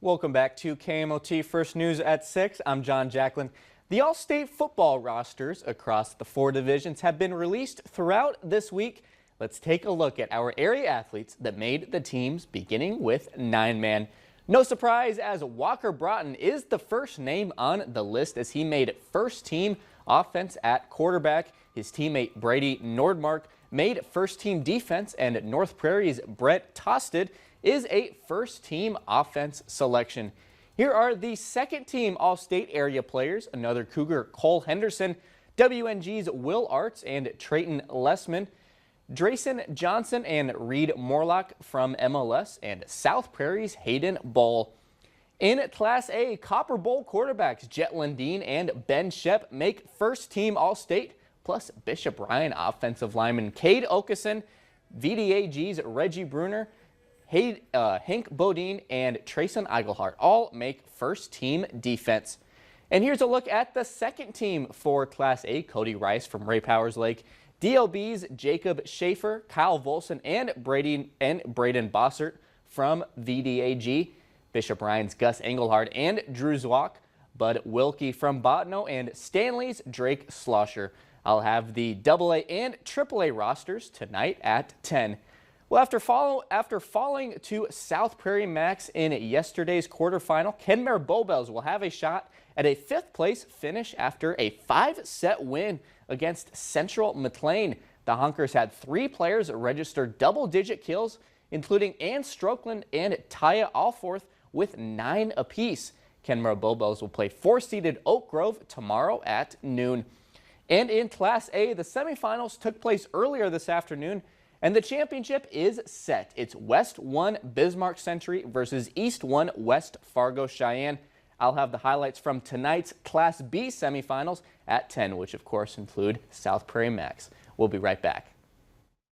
Welcome back to KMOT First News at 6. I'm John Jacklin. The all-state football rosters across the 4 divisions have been released throughout this week. Let's take a look at our area athletes that made the teams, beginning with 9-man. No surprise, as Walker Broughton is the first name on the list, as he made first team offense at quarterback. His teammate Brady Nordmark made first team defense, and North Prairie's Brett Tosted is a first team offense selection. Here are the second team all-state area players. Another Cougar, Cole Henderson, WNG's Will Arts and Trayton Lessman, Drayson Johnson and Reed Morlock from MLS, and South Prairie's Hayden Ball. In Class A, Copper Bowl quarterbacks Jet Lundeen and Ben Shep make first team all-state, plus Bishop Ryan offensive lineman Cade Okeson, VDAG's Reggie Bruner, Hank Bodine and Trayson Eigelhart all make first team defense. And here's a look at the second team for Class A. Cody Rice from Ray Powers Lake, DLB's Jacob Schaefer, Kyle Volson and Braden Bossert from VDAG, Bishop Ryan's Gus Engelhard and Drew Zwak, Bud Wilkie from Botno, and Stanley's Drake Slosher. I'll have the AA and AAA rosters tonight at 10. Well, after falling to South Prairie Max in yesterday's quarterfinal, Kenmare Bowbells will have a shot at a 5th place finish after a 5-set win against Central McLean. The Honkers had 3 players register double-digit kills, including Ann Strokeland and Taya Alforth with 9 apiece. Kenmare Bowbells will play 4-seeded Oak Grove tomorrow at noon. And in Class A, the semifinals took place earlier this afternoon, and the championship is set. It's West 1 Bismarck Century versus East 1 West Fargo Cheyenne. I'll have the highlights from tonight's Class B semifinals at 10, which of course include South Prairie Max. We'll be right back.